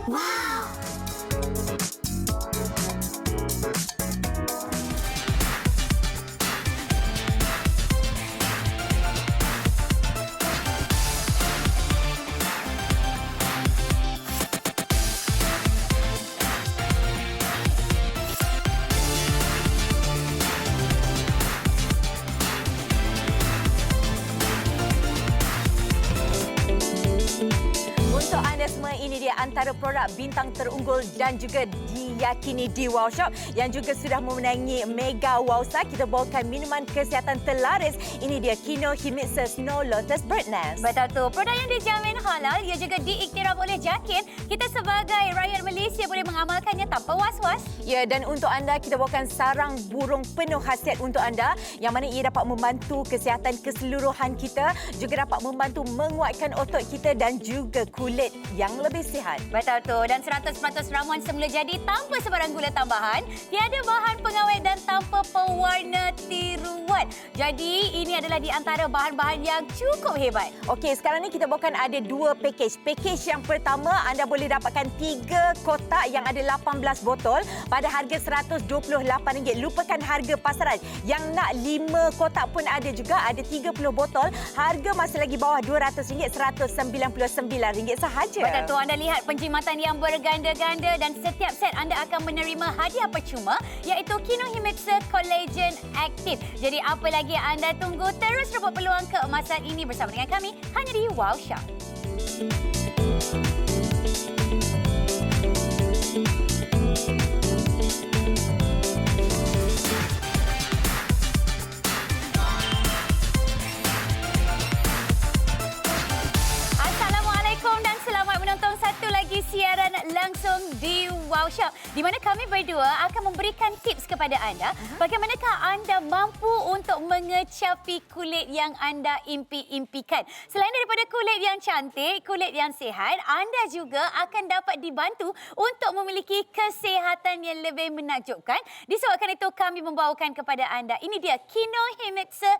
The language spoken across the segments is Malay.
Wow! Untuk anda semua, ini dia antara produk bintang terunggul dan juga diyakini di Wow Shop yang juga sudah memenangi Mega Wowza. Kita bawakan minuman kesihatan terlaris. Ini dia Kinohimitsu Snow Lotus Bird Nest. Betul tu. Produk yang dijamin halal, ia juga diiktiraf oleh JAKIN. Kita sebagai rakyat Malaysia boleh mengamalkannya tanpa was-was. Ya, dan untuk anda, kita bawakan sarang burung penuh khasiat untuk anda yang mana ia dapat membantu kesihatan keseluruhan kita, juga dapat membantu menguatkan otot kita dan juga kulit yang lebih sihat. Betul tu. Dan 100% ramuan semula jadi tanpa sebarang gula tambahan, tiada bahan pengawet dan tanpa pewarna tiruan. Jadi ini adalah di antara bahan-bahan yang cukup hebat. Okey, sekarang ni kita bawakan ada dua package. Package yang pertama, anda boleh dapatkan 3 kotak yang ada 18 botol pada harga RM128. Lupakan harga pasaran. Yang nak 5 kotak pun ada juga, ada 30 botol. Harga masih lagi bawah RM200, RM199 sahaja. Betul tu. Anda lihat penjimatan yang berganda-ganda dan setiap set anda akan menerima hadiah percuma iaitu Kinohimitsu Collagen Active. Jadi apa lagi anda tunggu? Terus rebut peluang keemasan ini bersama dengan kami hanya di Wow Shop. Assalamualaikum dan selamat menonton satu lagi siaran langsung di Wow Shop, di mana kami berdua akan memberikan tips kepada anda bagaimanakah anda mampu untuk mengecapi kulit yang anda impi-impikan. Selain daripada kulit yang cantik, kulit yang sihat, anda juga akan dapat dibantu untuk memiliki kesihatan yang lebih menakjubkan. Disebabkan itu kami membawakan kepada anda, ini dia Kinohimitsu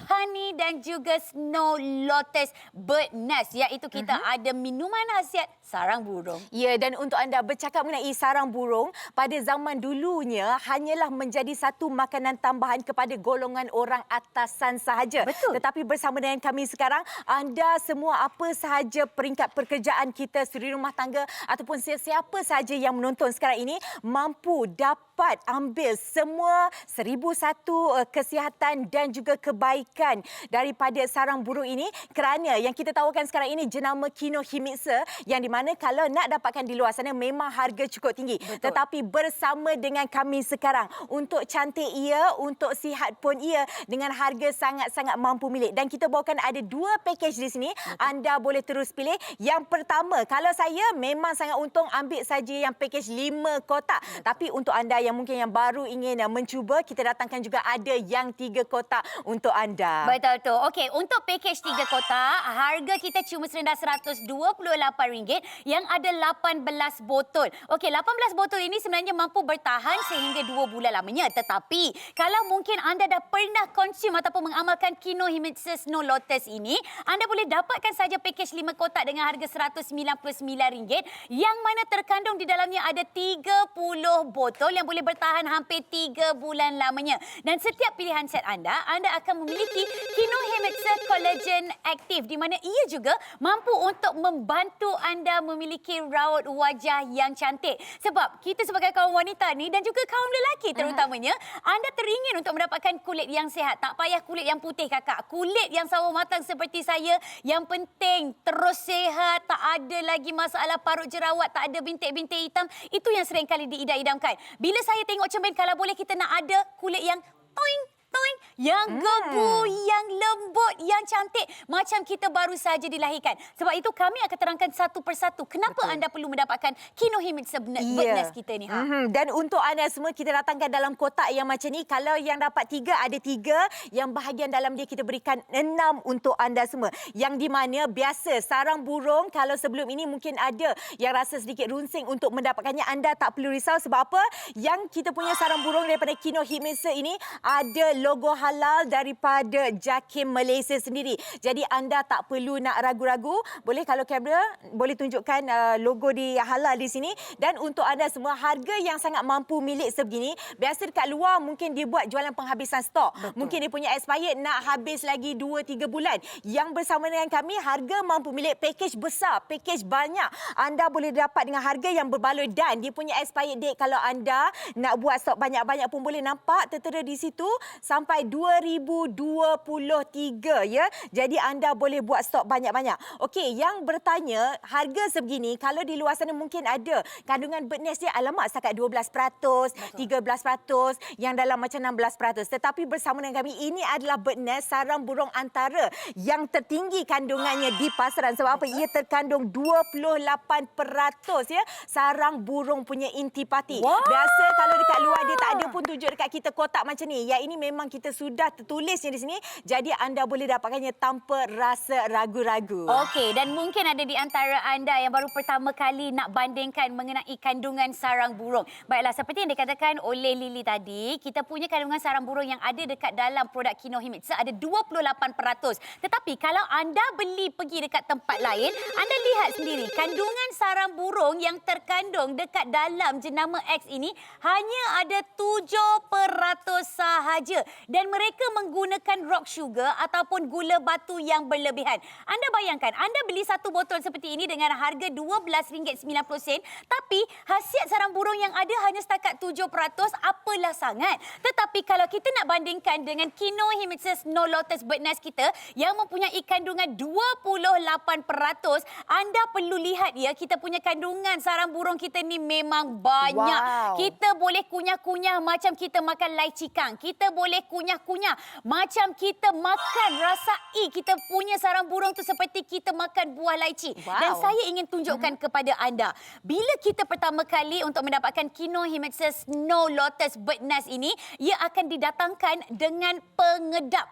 Honey dan juga Snow Lotus Bird Nest, iaitu kita ada minuman khasiat sarang burung. Ya, dan untuk anda bercakap mengenai sarang burung, pada zaman dulunya hanyalah menjadi satu makanan tambahan kepada golongan orang atasan sahaja. Betul. Tetapi bersama dengan kami sekarang, anda semua apa sahaja peringkat pekerjaan kita, suri rumah tangga ataupun sesiapa sahaja yang menonton sekarang ini mampu dapat ambil semua 1001 kesihatan dan juga kebaikan daripada sarang burung ini, kerana yang kita tawarkan sekarang ini jenama Kinohimitsu, yang di mana kalau nak dapatkan di luar sana memang harga cukup tinggi. Betul. Tetapi bersama dengan kami sekarang, untuk cantik ia, untuk sihat pun ia, dengan harga sangat-sangat mampu milik. Dan kita bawakan ada 2 package di sini. Anda boleh terus pilih. Yang pertama, kalau saya memang sangat untung ambil saja yang package 5 kotak. Tapi untuk anda yang mungkin yang baru ingin mencuba, kita datangkan juga ada yang 3 kotak untuk anda. Betul tu. Okey, untuk package 3 kotak, harga kita cuma serendah RM128 yang ada 18 botol. Okey, 18 botol ini sebenarnya mampu bertahan sehingga 2 bulan lamanya. Tetapi, kalau mungkin anda dah pernah konsum ataupun mengamalkan Kinohimitsu Snow Lotus ini, anda boleh dapatkan saja package 5 kotak dengan harga RM199 yang mana terkandung di dalamnya ada 30 botol yang boleh bertahan hampir 3 bulan lamanya. Dan setiap pilihan set anda akan memiliki Kinohimitsu Collagen Active, di mana ia juga mampu untuk membantu anda memiliki raut wajah yang cantik. Sebab kita sebagai kaum wanita ni dan juga kaum lelaki terutamanya, anda teringin untuk mendapatkan kulit yang sihat. Tak payah kulit yang putih kakak. Kulit yang sawo matang seperti saya, yang penting terus sihat, tak ada lagi masalah parut jerawat, tak ada bintik-bintik hitam. Itu yang sering kali diidam-idamkan. Bila saya tengok cermin, kalau boleh kita nak ada kulit yang toing, toing, yang gebu, yang lembut, yang cantik, macam kita baru saja dilahirkan. Sebab itu kami akan terangkan satu persatu kenapa anda perlu mendapatkan Kinohimitsu Bird Nest kita ni. Dan untuk anda semua, kita datangkan dalam kotak yang macam ni. Kalau yang dapat 3, ada 3. Yang bahagian dalam dia kita berikan 6 untuk anda semua. Yang di mana biasa sarang burung, kalau sebelum ini mungkin ada yang rasa sedikit runsing untuk mendapatkannya, anda tak perlu risau. Sebab apa? Yang kita punya sarang burung daripada Kinohimitsu ini ada logo halal daripada JAKIM Malaysia sendiri. Jadi anda tak perlu nak ragu-ragu. Boleh kalau kamera boleh tunjukkan logo di halal di sini. Dan untuk anda semua, harga yang sangat mampu milik sebegini. Biasa dekat luar mungkin dia buat jualan penghabisan stok. Betul. Mungkin dia punya expired nak habis lagi 2-3 bulan. Yang bersama dengan kami, harga mampu milik package besar, package banyak. Anda boleh dapat dengan harga yang berbaloi dan dia punya expired date kalau anda nak buat stok banyak-banyak pun boleh nampak tertera di situ sampai 2023 ya. Jadi anda boleh buat stok banyak-banyak. Okey, yang bertanya harga sebegini kalau di luar sana mungkin ada kandungan birdnest dia alamak setakat 12%, 13%, yang dalam macam 16%. Tetapi bersama dengan kami ini adalah birdnest sarang burung antara yang tertinggi kandungannya di pasaran. Sebab apa? Ia terkandung 28% ya sarang burung punya intipati. Wow. Biasa kalau dekat luar dia tak ada pun tunjuk dekat kita kotak macam ni. Yang ini memang kita sudah tertulisnya di sini. Jadi anda boleh dapatkannya tanpa rasa ragu-ragu. Okey, dan mungkin ada di antara anda yang baru pertama kali nak bandingkan mengenai kandungan sarang burung. Baiklah, seperti yang dikatakan oleh Lily tadi, kita punya kandungan sarang burung yang ada dekat dalam produk Kinohimitsu ada 28%. Tetapi kalau anda beli pergi dekat tempat lain, anda lihat sendiri kandungan sarang burung yang terkandung dekat dalam jenama X ini hanya ada 7% sahaja. Dan mereka menggunakan rock sugar ataupun gula batu yang berlebihan. Anda bayangkan, anda beli satu botol seperti ini dengan harga RM12.90, tapi khasiat sarang burung yang ada hanya setakat 7%, apalah sangat. Tetapi kalau kita nak bandingkan dengan Kinohimitsu Snow Lotus Bird Nest kita yang mempunyai kandungan 28%, anda perlu lihat ya, kita punya kandungan sarang burung kita ni memang banyak. Wow. Kita boleh kunyah-kunyah macam kita makan laici kang. Kita boleh kunyah-kunyah macam kita makan rasai kita punya sarang burung tu seperti kita makan buah laici. Wow. Dan saya ingin tunjukkan kepada anda, bila kita pertama kali untuk mendapatkan Kinohimitsu Snow Lotus Bird Nest ini, ia akan didatangkan dengan pengedap.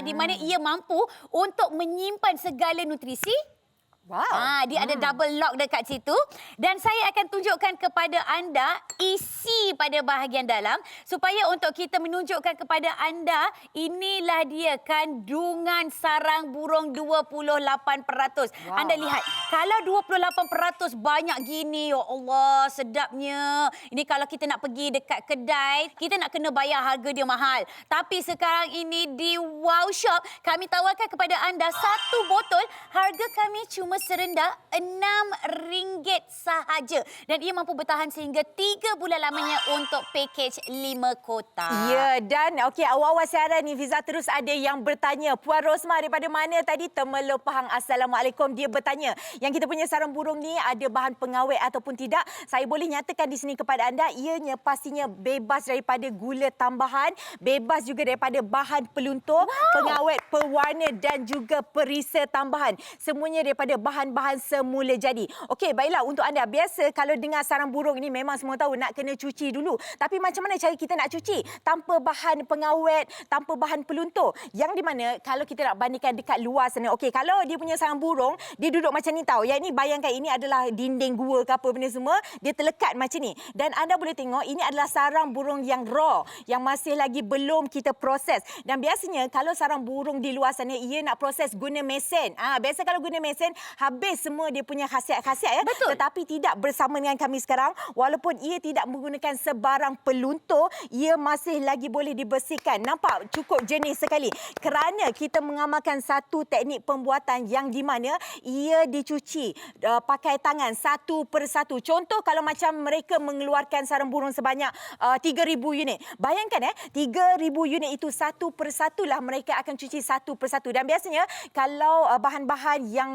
Di mana ia mampu untuk menyimpan segala nutrisi. Wow. Dia ada double lock dekat situ. Dan saya akan tunjukkan kepada anda isi pada bahagian dalam supaya untuk kita menunjukkan kepada anda inilah dia kandungan sarang burung 28%. Wow. Anda lihat, kalau 28% banyak gini, ya Allah, sedapnya. Ini kalau kita nak pergi dekat kedai, kita nak kena bayar harga dia mahal. Tapi sekarang ini di Wow Shop, kami tawarkan kepada anda satu botol, harga kami cuma serendah RM6 sahaja. Dan ia mampu bertahan sehingga 3 bulan lamanya untuk pakej 5 kotak. Ya, dan okey, awal-awal siaran ni Fiza terus ada yang bertanya. Puan Rosma daripada mana tadi? Temerloh Pahang. Assalamualaikum. Dia bertanya, yang kita punya sarang burung ni ada bahan pengawet ataupun tidak? Saya boleh nyatakan di sini kepada anda, ianya pastinya bebas daripada gula tambahan, bebas juga daripada bahan peluntur, pengawet, pewarna dan juga perisa tambahan. Semuanya daripada bahan-bahan semula jadi. Okey, baiklah untuk anda. Biasa kalau dengar sarang burung ini memang semua tahu nak kena cuci dulu. Tapi macam mana cara kita nak cuci? Tanpa bahan pengawet, tanpa bahan peluntur. Yang di mana kalau kita nak bandingkan dekat luar sana. Okey, kalau dia punya sarang burung, dia duduk macam ni tahu. Yang ini bayangkan ini adalah dinding gua ke apa benda semua. Dia terlekat macam ni. Dan anda boleh tengok ini adalah sarang burung yang raw. Yang masih lagi belum kita proses. Dan biasanya kalau sarang burung di luar sana, ia nak proses guna mesin. Biasa kalau guna mesin, habis semua dia punya khasiat-khasiat ya. Betul. Tetapi tidak bersama dengan kami sekarang. Walaupun ia tidak menggunakan sebarang peluntur, ia masih lagi boleh dibersihkan. Nampak cukup jernih sekali. Kerana kita mengamalkan satu teknik pembuatan yang di mana ia dicuci pakai tangan satu persatu. Contoh kalau macam mereka mengeluarkan sarang burung sebanyak 3,000 unit. Bayangkan 3,000 unit itu satu persatulah mereka akan cuci satu persatu. Dan biasanya kalau bahan-bahan yang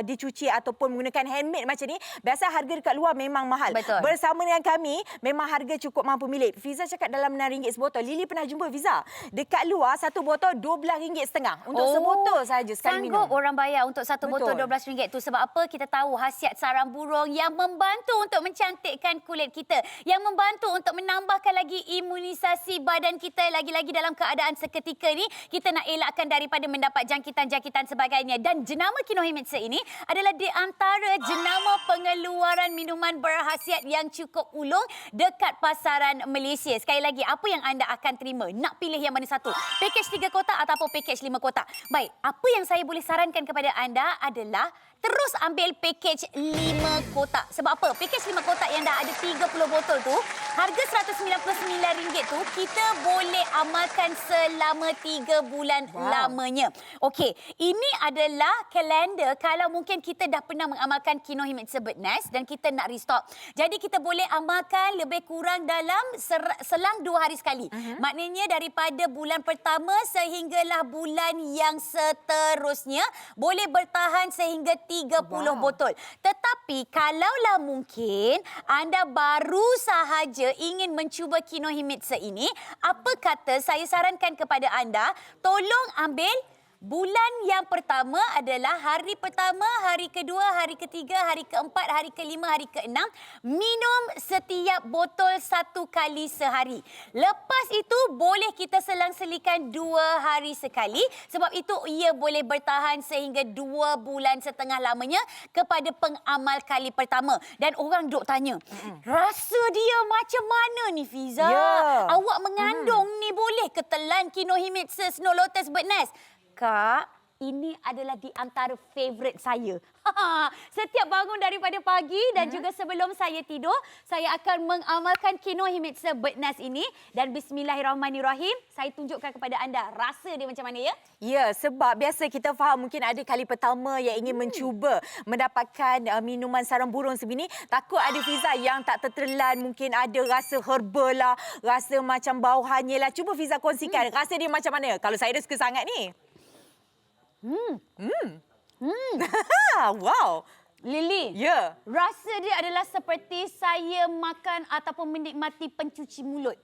dicuci ataupun menggunakan handmade macam ni, biasa harga dekat luar memang mahal. Betul. Bersama dengan kami, memang harga cukup mampu milik. Fiza cakap dalam RM6 sebotol. Lily pernah jumpa Fiza. Dekat luar satu botol RM12.5 untuk sebotol saja sekali minum. Sanggup orang bayar untuk satu botol RM12 tu. Sebab apa? Kita tahu khasiat sarang burung yang membantu untuk mencantikkan kulit kita, yang membantu untuk menambahkan lagi imunisasi badan kita. Lagi-lagi dalam keadaan seketika ni, kita nak elakkan daripada mendapat jangkitan-jangkitan sebagainya. Dan jenama Kinohimitsu ini adalah di antara jenama pengeluar tawaran minuman berkhasiat yang cukup ulung dekat pasaran Malaysia. Sekali lagi, apa yang anda akan terima? Nak pilih yang mana satu? Pakej 3 kotak ataupun pakej 5 kotak? Baik, apa yang saya boleh sarankan kepada anda adalah terus ambil pakej 5 kotak. Sebab apa? Pakej 5 kotak yang dah ada 30 botol tu, harga RM199 tu, kita boleh amalkan selama 3 bulan lamanya. Okey, ini adalah kalender kalau mungkin kita dah pernah mengamalkan Kinohimitsu Bird Nest dan kita nak restock. Jadi kita boleh amalkan lebih kurang dalam selang 2 hari sekali. Maknanya daripada bulan pertama sehinggalah bulan yang seterusnya boleh bertahan sehingga 30 botol. Tetapi kalaulah mungkin anda baru sahaja ingin mencuba Kinohimitsu ini, apa kata saya sarankan kepada anda, tolong ambil bulan yang pertama adalah hari pertama, hari kedua, hari ketiga, hari keempat, hari kelima, hari keenam. Minum setiap botol 1 kali sehari. Lepas itu boleh kita selang-selikan 2 hari sekali. Sebab itu ia boleh bertahan sehingga 2 bulan setengah lamanya kepada pengamal kali pertama. Dan orang duk tanya, rasa dia macam mana ni Fiza? Awak mengandung ni boleh ke telan Kinohimitsu Snow Lotus Bird Nest? Kak, ini adalah di antara favourite saya. Setiap bangun daripada pagi dan juga sebelum saya tidur, saya akan mengamalkan Kinohimitsu Bird Nest ini. Dan bismillahirrahmanirrahim, saya tunjukkan kepada anda rasa dia macam mana ya? Ya, sebab biasa kita faham mungkin ada kali pertama yang ingin mencuba mendapatkan minuman sarang burung sebini. Takut ada Fiza yang tak tertelan, mungkin ada rasa herba lah, rasa macam bau hanyir lah. Cuba Fiza kongsikan, rasa dia macam mana? Kalau saya dah suka sangat ni. Wow. Lily, rasa dia adalah seperti saya makan ataupun menikmati pencuci mulut.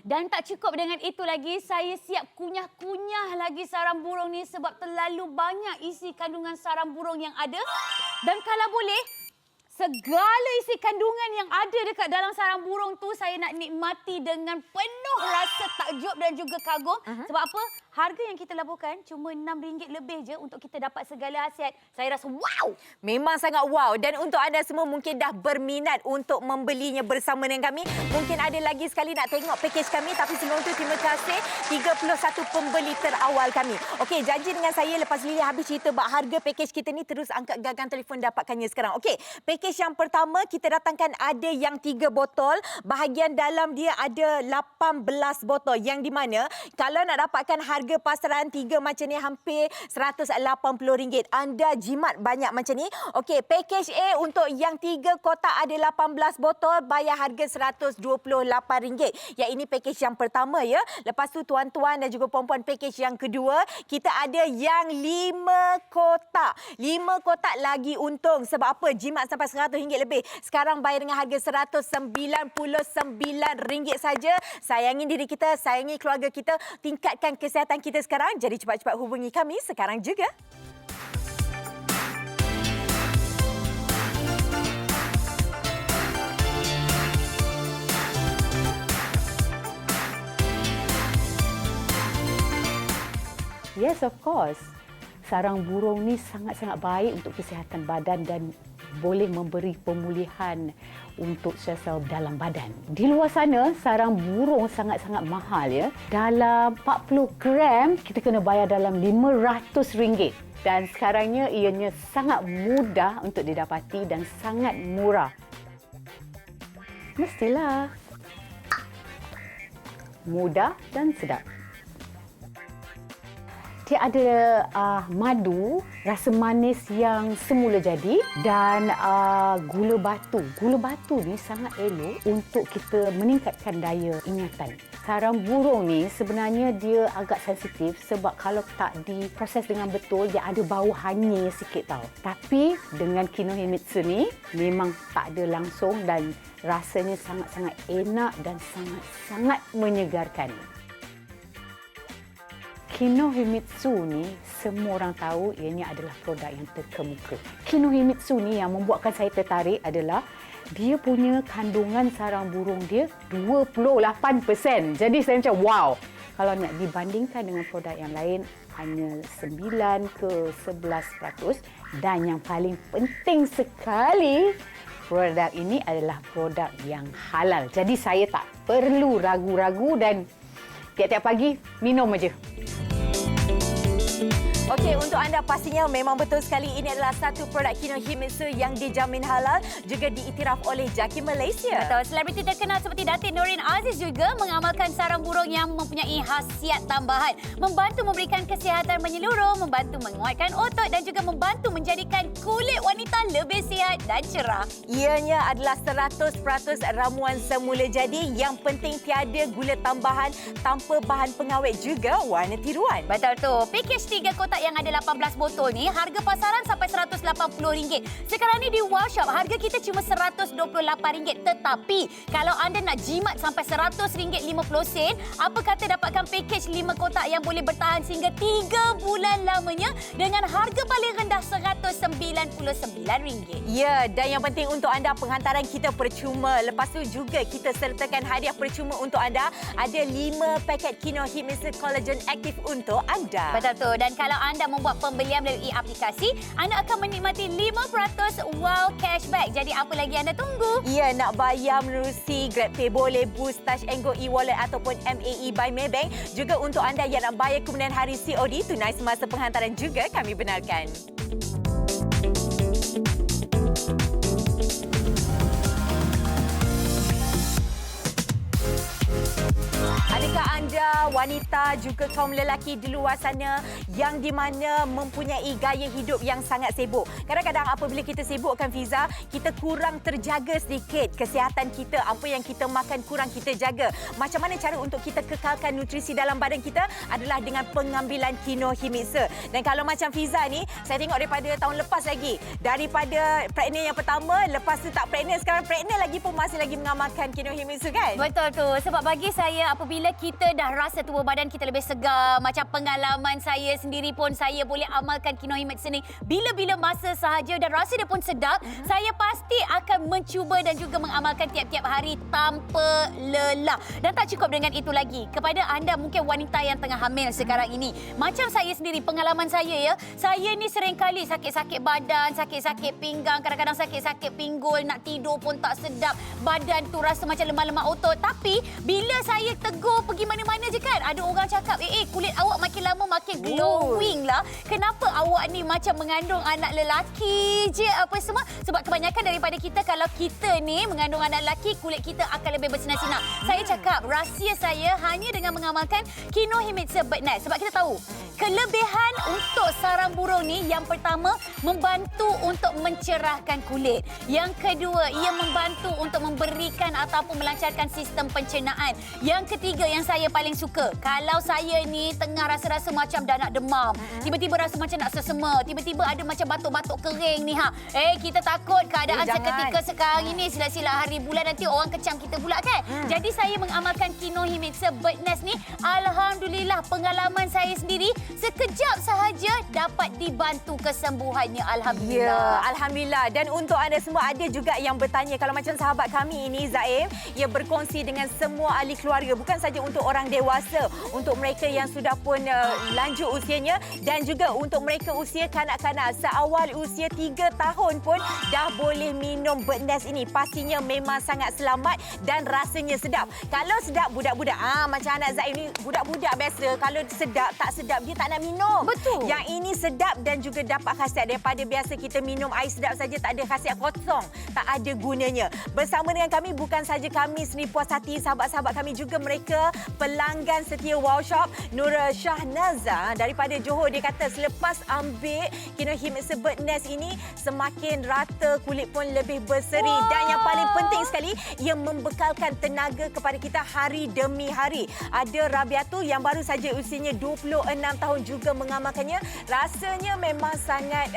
Dan tak cukup dengan itu lagi, saya siap kunyah-kunyah lagi sarang burung ni sebab terlalu banyak isi kandungan sarang burung yang ada. Dan kalau boleh, segala isi kandungan yang ada dekat dalam sarang burung tu saya nak nikmati dengan penuh rasa takjub dan juga kagum. Sebab apa? Harga yang kita laburkan cuma RM6 lebih je untuk kita dapat segala khasiat. Saya rasa wow! Memang sangat wow. Dan untuk anda semua mungkin dah berminat untuk membelinya bersama dengan kami. Mungkin ada lagi sekali nak tengok pakej kami. Tapi sebelum itu, terima kasih 31 pembeli terawal kami. Okey, janji dengan saya lepas Lily habis cerita bab harga pakej kita ni, terus angkat gagang telefon dapatkannya sekarang. Okey, pakej yang pertama kita datangkan ada yang 3 botol. Bahagian dalam dia ada 18 botol. Yang di mana kalau nak dapatkan harga pasaran 3 macam ni hampir RM180. Anda jimat banyak macam ni. Okey, pakej A untuk yang 3 kotak ada 18 botol, bayar harga RM128. Yang ini pakej yang pertama ya. Lepas tu tuan-tuan dan juga puan-puan, pakej yang kedua kita ada yang 5 kotak. 5 kotak lagi untung. Sebab apa? Jimat sampai RM100 lebih. Sekarang bayar dengan harga RM199 saja. Sayangi diri kita, sayangi keluarga kita, tingkatkan kesihatan kita sekarang. Jadi cepat-cepat hubungi kami sekarang juga. Yes, of course. Sarang burung ni sangat-sangat baik untuk kesihatan badan dan boleh memberi pemulihan untuk sel-sel dalam badan. Di luar sana, sarang burung sangat-sangat mahal ya. Dalam 40 gram, kita kena bayar dalam RM500. Dan sekarangnya ianya sangat mudah untuk didapati dan sangat murah. Mestilah. Mudah dan sedap. Dia ada madu, rasa manis yang semula jadi dan gula batu. Gula batu ni sangat elok untuk kita meningkatkan daya ingatan. Sarang burung ni sebenarnya dia agak sensitif sebab kalau tak diproses dengan betul, dia ada bau hanyir sikit tau. Tapi dengan Kinohimitsu ni memang tak ada langsung dan rasanya sangat-sangat enak dan sangat-sangat menyegarkan. Kinohimitsu ni semua orang tahu ianya adalah produk yang terkemuka. Kinohimitsu ni yang membuatkan saya tertarik adalah dia punya kandungan sarang burung dia 28%. Jadi saya macam wow. Kalau nak dibandingkan dengan produk yang lain hanya 9 ke 11%. Dan yang paling penting sekali, produk ini adalah produk yang halal. Jadi saya tak perlu ragu-ragu dan tiap-tiap pagi minum aja. Okey, untuk anda pastinya memang betul sekali ini adalah satu produk Kinohimitsu yang dijamin halal juga diiktiraf oleh JAKI Malaysia. Betul. Selebriti terkenal seperti Datin Nordin Aziz juga mengamalkan sarang burung yang mempunyai khasiat tambahan. Membantu memberikan kesihatan menyeluruh, membantu menguatkan otot dan juga membantu menjadikan kulit wanita lebih sihat dan cerah. Ianya adalah 100% ramuan semula jadi yang penting tiada gula tambahan tanpa bahan pengawet juga warna tiruan. Betul tu. Pakej 3 kotak yang ada 18 botol ni, harga pasaran sampai RM180. Sekarang ni di Wow Shop, harga kita cuma RM128. Tetapi, kalau anda nak jimat sampai RM100.50, apa kata dapatkan pakej 5 kotak yang boleh bertahan sehingga 3 bulan lamanya dengan harga paling rendah RM199. Ya, dan yang penting untuk anda penghantaran kita percuma. Lepas tu juga kita sertakan hadiah percuma untuk anda. Ada 5 paket Kinohimitsu Collagen Active untuk anda. Betul tu. Dan kalau anda membuat pembelian melalui aplikasi, anda akan menikmati 5% wow cashback. Jadi apa lagi anda tunggu? Ya, nak bayar menerusi GrabPay boleh, Boost, Touch and Go e-wallet ataupun MAE by Maybank. Juga untuk anda yang nak bayar kemudian hari COD tunai semasa penghantaran juga kami benarkan. Adakah anda wanita juga kaum lelaki di luar sana yang di mana mempunyai gaya hidup yang sangat sibuk? Kadang-kadang apabila kita sibukkan Fiza, kita kurang terjaga sedikit kesihatan kita. Apa yang kita makan kurang kita jaga. Macam mana cara untuk kita kekalkan nutrisi dalam badan kita adalah dengan pengambilan Kinohimitsu. Dan kalau macam Fiza ni, saya tengok daripada tahun lepas lagi. Daripada pregnant yang pertama, lepas tu tak pregnant, sekarang pregnant lagi pun masih lagi mengamalkan Kinohimitsu kan? Betul tu. Sebab bagi saya, apabila kita dah rasa tubuh badan kita lebih segar, macam pengalaman saya sendiri pun, saya boleh amalkan Kinohimitsu ni bila-bila masa sahaja dan rasa dia pun sedap, saya pasti akan mencuba dan juga mengamalkan tiap-tiap hari tanpa lelah. Dan tak cukup dengan itu lagi. Kepada anda mungkin wanita yang tengah hamil sekarang ini, macam saya sendiri, pengalaman saya ya, saya ni sering kali sakit-sakit badan, sakit-sakit pinggang, kadang-kadang sakit-sakit pinggul, nak tidur pun tak sedap, badan tu rasa macam lemah-lemah otot. Tapi bila saya tegur pergi mana-mana je kan, ada orang cakap, kulit awak makin lama makin glowing lah. Kenapa awak ni macam mengandung anak lelaki je apa semua? Sebab kebanyakan daripada kita, kalau kita ni mengandung anak lelaki, kulit kita akan lebih bersinar-sinar. Saya cakap, rahsia saya hanya dengan mengamalkan Kinohimitsu Bird Nest. Sebab kita tahu, kelebihan untuk sarang burung ni, yang pertama, membantu untuk mencerahkan kulit. Yang kedua, ia membantu untuk memberikan ataupun melancarkan sistem pencernaan. Yang ketiga yang saya paling suka, kalau saya ni tengah rasa-rasa macam dah nak demam, tiba-tiba rasa macam nak sesema, tiba-tiba ada macam batuk-batuk kering ni kita takut keadaan seketika sekarang ini, sila-sila hari bulan nanti orang kecam kita pula kan. Jadi saya mengamalkan Kinohimitsu Bird Nest ni, alhamdulillah pengalaman saya sendiri sekejap sahaja dapat dibantu kesembuhannya, alhamdulillah. Ya, alhamdulillah. Dan untuk anda semua, ada juga yang bertanya, kalau macam sahabat kami ini Zaim, ia berkongsi dengan semua ahli keluarga, bukan saja untuk orang dewasa, untuk mereka yang sudah pun lanjut usianya dan juga untuk mereka usia kanak-kanak, seawal usia 3 tahun pun dah boleh minum Bird Nest ini. Pastinya memang sangat selamat dan rasanya sedap. Kalau sedap budak-budak, macam anak Zaim ni, budak-budak biasa, kalau sedap tak sedap dia tak nak minum. Betul. Yang ini sedap dan juga dapat khasiat. Daripada biasa kita minum air sedap saja tak ada khasiat, kosong, tak ada gunanya. Bersama dengan kami, bukan saja kami sendiri puas hati, sahabat-sahabat kami juga mereka pelanggan setia Wow Shop. Nur Shahnaza daripada Johor, dia kata selepas ambil Kinohimitsu Bird Nest ini, semakin rata, kulit pun lebih berseri. Wow. Dan yang paling penting sekali, ia membekalkan tenaga kepada kita hari demi hari. Ada Rabiatu yang baru saja usianya 26 tahun juga mengamalkannya. Rasanya memang sangat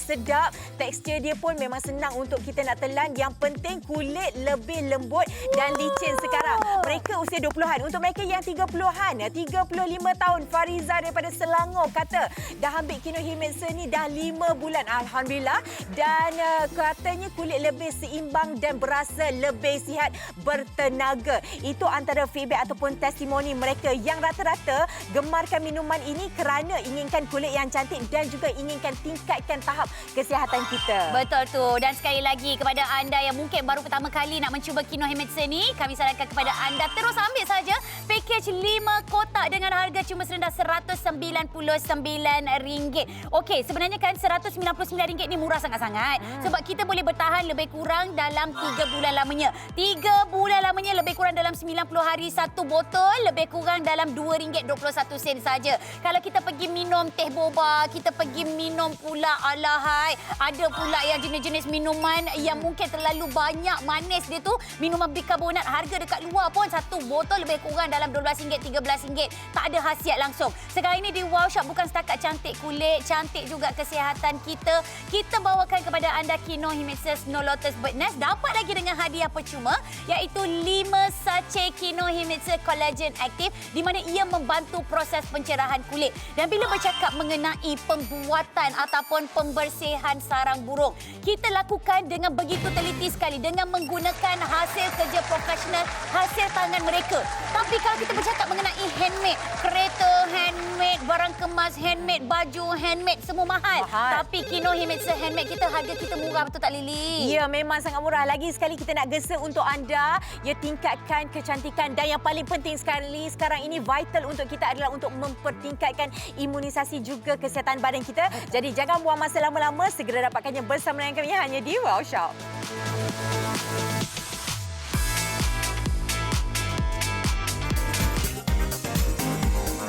sedap. Tekstur dia pun memang senang untuk kita nak telan. Yang penting kulit lebih lembut dan licin sekarang. Mereka usia 20-an. Untuk mereka yang 30-an, 35 tahun, Fariza daripada Selangor kata dah ambil Kinohimitsu ni dah 5 bulan. Alhamdulillah. Dan katanya kulit lebih seimbang dan berasa lebih sihat, bertenaga. Itu antara feedback ataupun testimoni mereka yang rata-rata gemarkan minuman ini kerana inginkan kulit yang cantik dan juga inginkan tingkatkan tahap kesihatan kita. Betul tu. Dan sekali lagi kepada anda yang mungkin baru pertama kali nak mencuba Kino Himetsu ni, kami sarankan kepada anda terus ambil saja pakej 5 kotak dengan harga cuma serendah RM199. Okey, sebenarnya kan RM199 ni murah sangat-sangat. Sebab kita boleh bertahan lebih kurang dalam 3 bulan lamanya. 3 bulan lamanya lebih kurang dalam 90 hari satu botol, lebih kurang dalam RM2.21 saja. Kalau kita pergi minum teh boba, kita pergi minum pula alahai, ada pula yang jenis-jenis minuman yang mungkin terlalu banyak manis dia tu, minuman bikarbonat, harga dekat luar pun satu botol lebih kurang dalam RM12, RM13. Tak ada khasiat langsung. Sekarang ini di Wow Shop bukan setakat cantik kulit, cantik juga kesihatan kita. Kita bawakan kepada anda Kino Himetsu Snow Lotus Bird Nest, dapat lagi dengan hadiah percuma iaitu 5 sachet Kino Himetsu Collagen Active di mana ia membantu proses pencerahan kulit. Dan bila bercakap mengenai pembuatan ataupun pembersihan sarang burung, kita lakukan dengan begitu teliti sekali dengan menggunakan hasil kerja profesional, hasil tangan mereka. Tapi kalau kita bercakap mengenai handmade, kereta handmade, barang kemas handmade, baju handmade, semua mahal. Tapi Kino Himetsu handmade kita, harga kita murah, betul tak Lily? Ya, memang sangat murah. Lagi sekali kita nak gesa untuk anda, ya, tingkatkan kecantikan dan yang paling penting sekali sekarang ini vital untuk kita adalah untuk mempertingkatkan imunisasi juga kesihatan badan kita. Jadi jangan buang masa lama-lama, segera dapatkannya bersama dengan kami hanya di Wow Shop.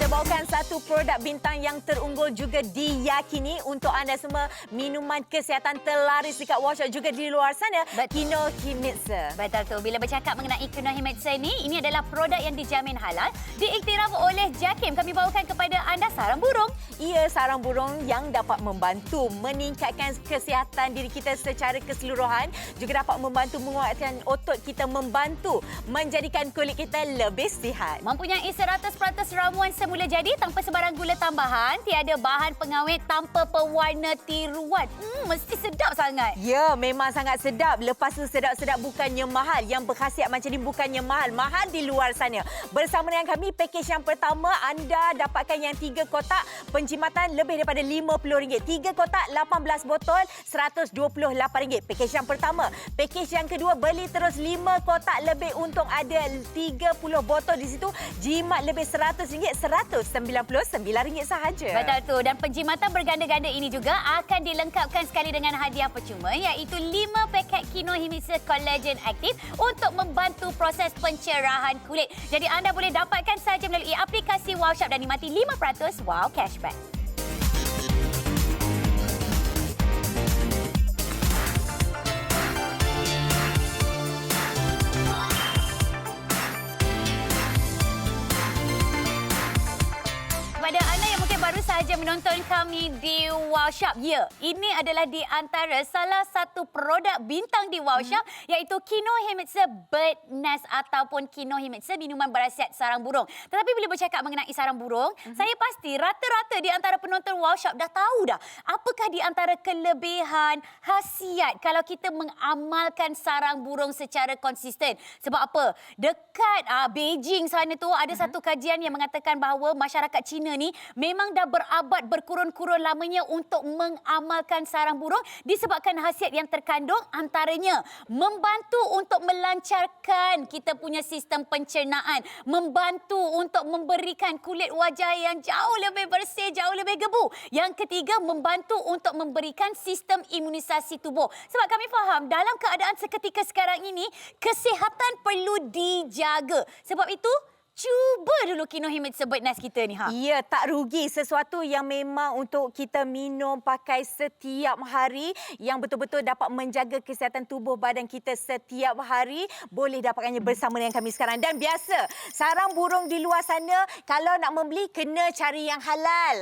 Bawakan satu produk bintang yang terunggul juga diyakini untuk anda semua, minuman kesihatan terlaris dekat Wow Shop juga di luar sana, Kino Himetsu. Betul tu. Bila bercakap mengenai Kino Himetsu ini adalah produk yang dijamin halal, diiktiraf oleh JAKIM. Kami bawakan kepada anda sarang burung. Ia sarang burung yang dapat membantu meningkatkan kesihatan diri kita secara keseluruhan, juga dapat membantu menguatkan otot kita, membantu menjadikan kulit kita lebih sihat. Mempunyai 100% ramuan semula jadi tanpa sebarang gula tambahan, tiada bahan pengawet, tanpa pewarna tiruan. Mesti sedap sangat. Ya, memang sangat sedap. Lepas tu sedap-sedap bukannya mahal. Yang berkhasiat macam ni bukannya mahal. Mahal di luar sana. Bersama dengan kami, pakej yang pertama anda dapatkan yang 3 kotak penjimatan lebih daripada RM50. 3 kotak 18 botol RM128. Pakej yang pertama. Pakej yang kedua, beli terus 5 kotak lebih untung ada 30 botol di situ. Jimat lebih RM100, RM199 sahaja. Betul tu. Dan penjimatan berganda-ganda ini juga akan dilengkapkan sekali dengan hadiah percuma iaitu 5 paket Kino Himetsu Collagen Active untuk membantu proses pencerahan kulit. Jadi anda boleh dapatkan saja melalui aplikasi Wow Shop dan nikmati 5% Wow Cashback. Kepada anda yang mungkin baru sahaja menonton kami di Wow Shop, ya, ini adalah di antara salah satu produk bintang di Wow Shop iaitu Kino Himetsu Bird Nest ataupun Kino Himetsu minuman berkhasiat sarang burung. Tetapi bila bercakap mengenai sarang burung, saya pasti rata-rata di antara penonton Wow Shop dah tahu dah apakah di antara kelebihan, khasiat kalau kita mengamalkan sarang burung secara konsisten. Sebab apa? Dekat Beijing sana tu ada satu kajian yang mengatakan bahawa masyarakat Cina ni memang dah berabad berkurun-kurun lamanya untuk mengamalkan sarang burung disebabkan khasiat yang terkandung, antaranya membantu untuk melancarkan kita punya sistem pencernaan, membantu untuk memberikan kulit wajah yang jauh lebih bersih, jauh lebih gebu. Yang ketiga, membantu untuk memberikan sistem imunisasi tubuh. Sebab kami faham dalam keadaan seketika sekarang ini, kesihatan perlu dijaga. Sebab itu, cuba dulu Kino Himetsu Bird Nest kita ni. Ya, tak rugi. Sesuatu yang memang untuk kita minum pakai setiap hari, yang betul-betul dapat menjaga kesihatan tubuh badan kita setiap hari. Boleh dapatkannya bersama dengan kami sekarang. Dan biasa, sarang burung di luar sana, kalau nak membeli, kena cari yang halal.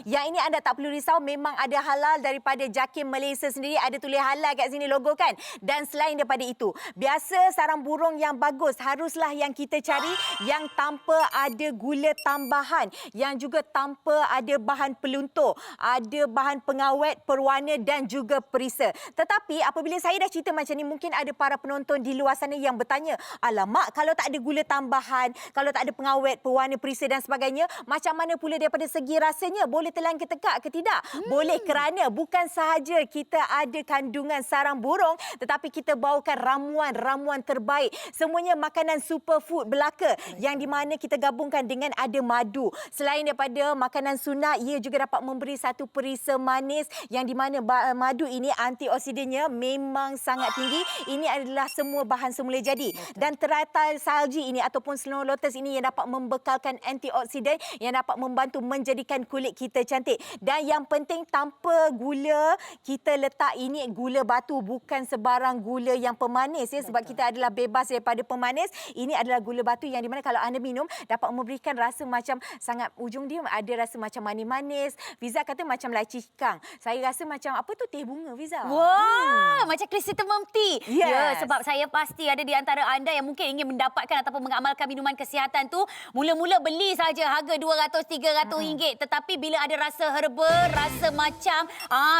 Yang ini anda tak perlu risau, memang ada halal daripada JAKIM Malaysia sendiri. Ada tulis halal kat sini, logo kan? Dan selain daripada itu, biasa sarang burung yang bagus haruslah yang kita cari yang yang tanpa ada gula tambahan, yang juga tanpa ada bahan peluntur, ada bahan pengawet, perwana dan juga perisa. Tetapi apabila saya dah cerita macam ni, mungkin ada para penonton di luar sana yang bertanya, alamak, kalau tak ada gula tambahan, kalau tak ada pengawet, pewarna, perisa dan sebagainya, macam mana pula daripada segi rasanya? Boleh telan ke tekak ke tidak? Boleh, kerana bukan sahaja kita ada kandungan sarang burung, tetapi kita bawakan ramuan-ramuan terbaik. Semuanya makanan superfood belaka yang di mana kita gabungkan dengan ada madu. Selain daripada makanan sunat, ia juga dapat memberi satu perisa manis yang di mana madu ini antioksidannya memang sangat tinggi. Ini adalah semua bahan semula jadi. Dan teratai salji ini ataupun Snow Lotus ini yang dapat membekalkan antioksidan yang dapat membantu menjadikan kulit kita cantik. Dan yang penting, tanpa gula, kita letak ini gula batu, bukan sebarang gula yang pemanis ya, sebab kita adalah bebas daripada pemanis. Ini adalah gula batu yang di mana kalau anda minum dapat memberikan rasa macam sangat, ujung dia ada rasa macam manis-manis. Fiza kata macam laci kang. Saya rasa macam apa tu, teh bunga, Fiza. Wah, macam chrysanthemum tea. Yes. Ya, sebab saya pasti ada di antara anda yang mungkin ingin mendapatkan ataupun mengamalkan minuman kesihatan tu, mula-mula beli saja harga RM200-300. Tetapi bila ada rasa herba, rasa macam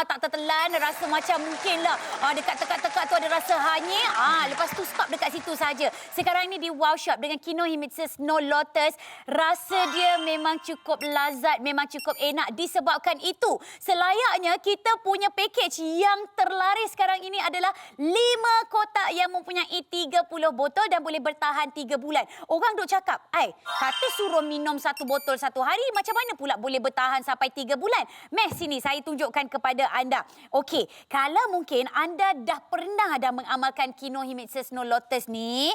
tak tertelan, rasa macam mungkinlah dekat tekak-tekak tu ada rasa hanyir, lepas tu stop dekat situ saja. Sekarang ni di Wow Shop dengan Kinohimitsu Snow Lotus, rasa dia memang cukup lazat, memang cukup enak. Disebabkan itu, selayaknya kita punya package yang terlaris sekarang ini adalah 5 kotak yang mempunyai 30 botol dan boleh bertahan 3 bulan. Orang duk cakap, kata suruh minum 1 botol 1 hari, macam mana pula boleh bertahan sampai 3 bulan? Meh, sini saya tunjukkan kepada anda. Okey, kalau mungkin anda dah pernah mengamalkan Kinohimitsu Snow Lotus ni,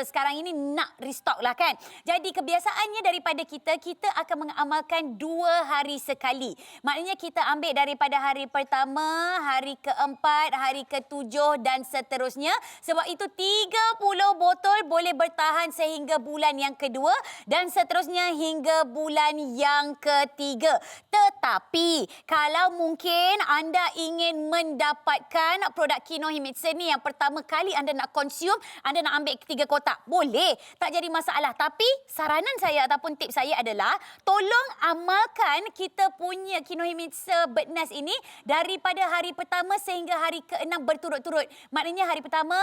sekarang ini nak restock lah kan. Jadi kebiasaannya daripada kita akan mengamalkan 2 hari sekali. Maknanya kita ambil daripada hari pertama, hari keempat, hari ketujuh dan seterusnya. Sebab itu 30 botol boleh bertahan sehingga bulan yang kedua dan seterusnya hingga bulan yang ketiga. Tetapi kalau mungkin anda ingin mendapatkan produk Kinohimitsu ni yang pertama kali anda nak konsum, anda nak ambil 3 kotak, boleh, tak jadi masalah. Tapi saranan saya ataupun tips saya adalah tolong amalkan kita punya Kinohimitsu Bird Nest ini daripada hari pertama sehingga hari ke-6 berturut-turut. Maknanya hari pertama,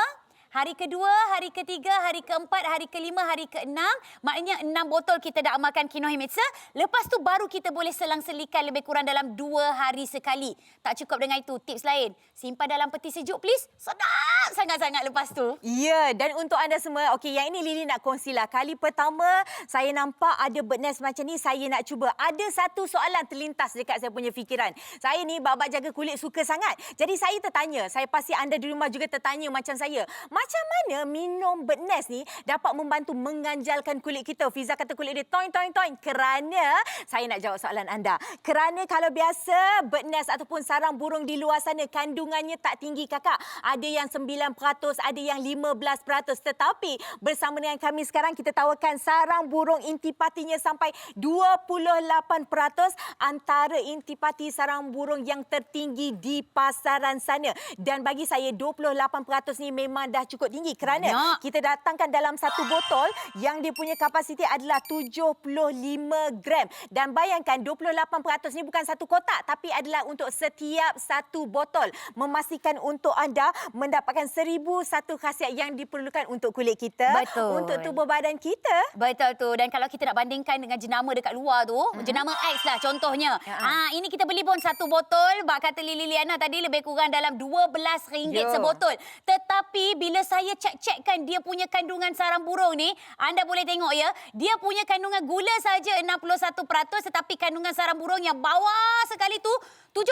hari kedua, hari ketiga, hari keempat, hari kelima, hari keenam. Maknanya 6 botol kita dah amalkan Kinohimitsu. Lepas tu baru kita boleh selang-selikan lebih kurang dalam 2 hari sekali. Tak cukup dengan itu, tips lain. Simpan dalam peti sejuk please. Sedap sangat-sangat lepas tu. Ya, dan untuk anda semua, okey, yang ini Lily nak kongsilah. Kali pertama saya nampak ada bird nest macam ni, saya nak cuba. Ada satu soalan terlintas dekat saya punya fikiran. Saya ni bab jaga kulit suka sangat. Jadi saya tertanya, saya pasti anda di rumah juga tertanya macam saya. Macam mana minum bird nest ni dapat membantu mengganjalkan kulit kita? Fiza kata kulit dia toing-toing-toing. Kerana, saya nak jawab soalan anda. Kerana kalau biasa bird nest ataupun sarang burung di luar sana kandungannya tak tinggi kakak. Ada yang 9%, ada yang 15%. Tetapi bersama dengan kami sekarang kita tawarkan sarang burung intipatinya sampai 28%, antara intipati sarang burung yang tertinggi di pasaran sana. Dan bagi saya 28% ni memang dah cukup tinggi kerana kita datangkan dalam satu botol yang dia punya kapasiti adalah 75 gram. Dan bayangkan 28% ni bukan satu kotak tapi adalah untuk setiap satu botol. Memastikan untuk anda mendapatkan 1001 khasiat yang diperlukan untuk kulit kita, betul, untuk tubuh badan kita. Betul tu. Dan kalau kita nak bandingkan dengan jenama dekat luar tu, jenama X lah contohnya. Ini kita beli pun satu botol, bak kata Liliana tadi lebih kurang dalam RM12 sebotol. Tetapi bila saya cek-cekkan dia punya kandungan sarang burung ni, anda boleh tengok ya, dia punya kandungan gula saja 61%, tetapi kandungan sarang burung yang bawah sekali tu 7%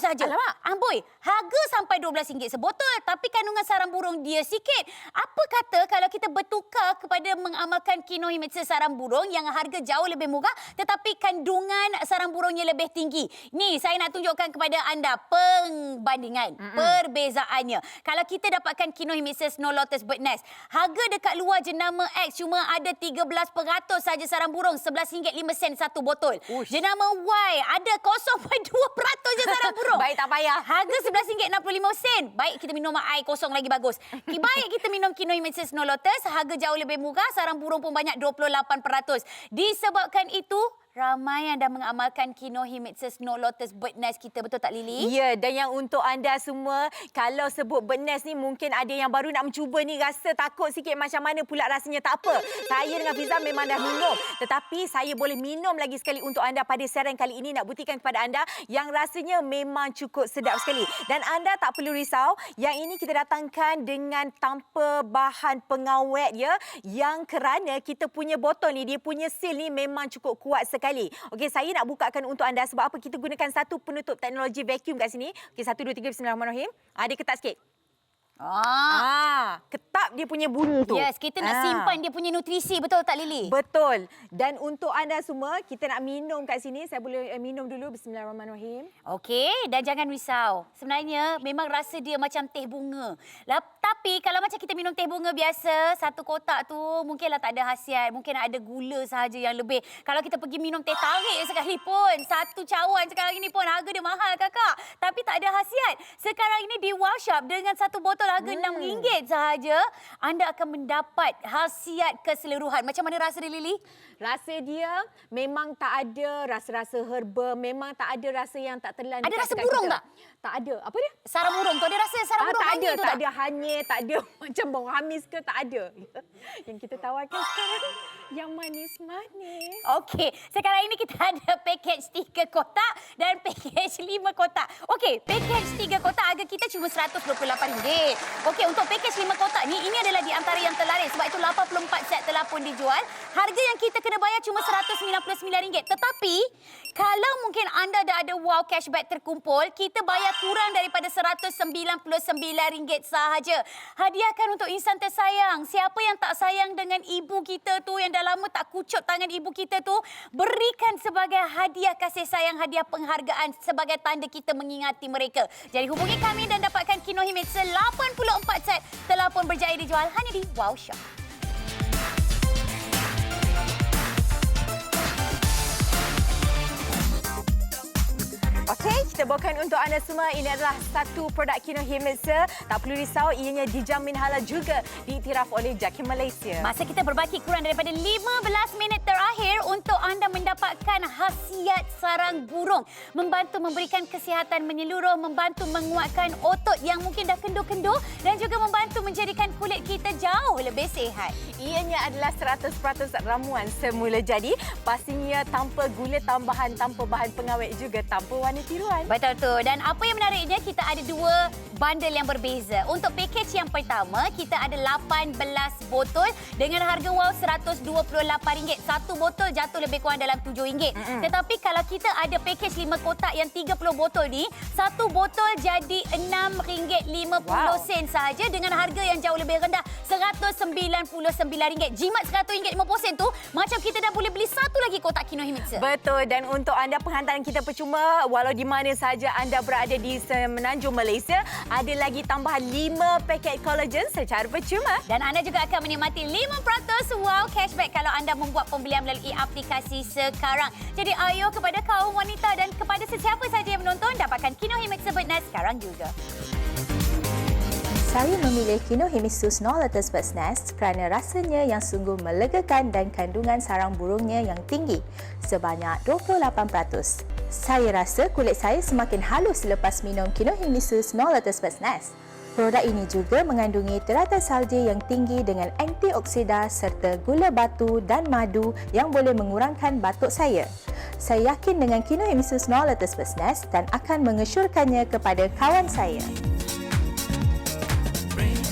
saja. Alamak. Amboi, harga sampai RM12 sebotol, tapi kandungan sarang burung dia sikit. Apa kata kalau kita bertukar kepada mengamalkan Kinohimitsu sarang burung yang harga jauh lebih murah, tetapi kandungan sarang burungnya lebih tinggi. Ni saya nak tunjukkan kepada anda perbandingan, perbezaannya. Kalau kita dapatkan Kinohimitsu Snow Lotus Bird Nest, harga dekat luar jenama X cuma ada 13% saja sarang burung, RM11.05 satu botol. Jenama Y ada 0.2% je sarang burung. Baik, tak payah. Harga RM11.65. Baik kita minum air 0.5 lagi bagus. Baik kita minum Kinohi Mixer Snow Lotus, harga jauh lebih murah, sarang burung pun banyak 28%. Disebabkan itu, ramai yang dah mengamalkan Kinohi Mixer Snow Lotus Bird Nest kita. Betul tak Lily? Ya, dan yang untuk anda semua, kalau sebut Bird Nest ni mungkin ada yang baru nak mencuba ni rasa takut sikit macam mana pula rasanya. Tak apa. Saya dengan Fiza memang dah minum. Tetapi saya boleh minum lagi sekali untuk anda pada siaran kali ini nak buktikan kepada anda yang rasanya memang cukup sedap sekali. Dan anda tak perlu risau, yang ini kita datangkan dengan tanpa bahan pengawet ya. Yang kerana kita punya botol ni, dia punya seal ni memang cukup kuat sekali. Okey, saya nak bukakan untuk anda sebab apa kita gunakan satu penutup teknologi vacuum kat sini. Okey, 1, 2, 3, bismillahirrahmanirrahim. Dia ketat sikit. Ketap dia punya bunyi tu. Yes, kita nak simpan dia punya nutrisi. Betul tak Lily? Betul. Dan untuk anda semua, kita nak minum kat sini. Saya boleh minum dulu. Bismillahirrahmanirrahim. Okey, dan jangan risau. Sebenarnya memang rasa dia macam teh bunga. Tapi kalau macam kita minum teh bunga biasa, satu kotak tu mungkinlah tak ada khasiat. Mungkin ada gula sahaja yang lebih. Kalau kita pergi minum teh tarik sekalipun, satu cawan sekarang ini pun harga dia mahal kakak. Tapi tak ada khasiat. Sekarang ini di Wow Shop dengan satu botol harga RM6 sahaja, anda akan mendapat khasiat keseluruhan. Macam mana rasa dia Lily? Rasa dia memang tak ada rasa-rasa herba. Memang tak ada rasa yang tak telan. Ada rasa burung tak? Tak ada. Apa dia? Sarang burung tu. Ada rasa sarang burung tak hanyir ada, tu tak? tak? Ada hanyir, tak ada macam bau hamis ke, tak ada. Yang kita tawarkan sekarang yang manis-manis. Okey, sekarang ini kita ada package 3 kotak dan package 5 kotak. Okey, package 3 kotak harga kita cuma RM128. Okey, untuk package 5 kotak ni, ini adalah di antara yang terlaris. Sebab itu 84 set telah pun dijual. Harga yang kita kena bayar cuma RM199. Tetapi, kalau mungkin anda dah ada wow cashback terkumpul, kita bayar kurang daripada RM199 sahaja. Hadiahkan untuk insan tersayang. Siapa yang tak sayang dengan ibu kita tu, yang dah lama tak kucup tangan ibu kita tu, berikan sebagai hadiah kasih sayang, hadiah penghargaan sebagai tanda kita mengingati mereka. Jadi hubungi kami dan dapatkan Kinohi Mixer 84 set telah pun berjaya dijual hanya di Wow Shop. Okey, kita bawakan untuk anda semua. Ini adalah satu produk Kinohi Mixer. Tak perlu risau, ianya dijamin halal juga, diiktiraf oleh JAKIM Malaysia. Masa kita berbaki kurang daripada 15 minit terakhir untuk anda mendapatkan khasiat sarang burung. Membantu memberikan kesihatan menyeluruh, membantu menguatkan otot yang mungkin dah kendur-kendur dan juga membantu menjadikan kulit kita jauh lebih sihat. Ianya adalah 100% ramuan semula jadi. Pastinya tanpa gula tambahan, tanpa bahan pengawet juga, tanpa warna tiruan. Betul tu. Dan apa yang menariknya, kita ada 2 bundle yang berbeza. Untuk package yang pertama, kita ada 18 botol dengan harga wow RM128. Satu botol jatuh lebih kurang dalam RM7. Tetapi kalau kita ada package 5 kotak yang 30 botol ni, satu botol jadi RM6.50 sahaja dengan harga yang jauh lebih rendah, RM199. Jimat RM100.50 tu, macam kita dah boleh beli satu lagi kotak Kinohi Mixer. Betul, dan untuk anda penghantaran kita percuma, walau di mana sahaja anda berada di semenanjung Malaysia, ada lagi tambahan 5 paket collagen secara percuma. Dan anda juga akan menikmati 5% wow cashback kalau anda membuat pembelian melalui aplikasi sekarang. Jadi ayo kepada kaum wanita dan kepada sesiapa sahaja yang menonton, dapatkan Kinohi Mixer Bird Nest sekarang juga. Saya memilih Kinohi Mixer Snow Lotus Bird Nest kerana rasanya yang sungguh melegakan dan kandungan sarang burungnya yang tinggi, sebanyak 28%. Saya rasa kulit saya semakin halus selepas minum Kinohi Mixer Snow Lotus Bird Nest. Produk ini juga mengandungi teratai salji yang tinggi dengan antioksida serta gula batu dan madu yang boleh mengurangkan batuk saya. Saya yakin dengan Kinohi Mixer Snow Lotus Bird Nest dan akan mengesyorkannya kepada kawan saya.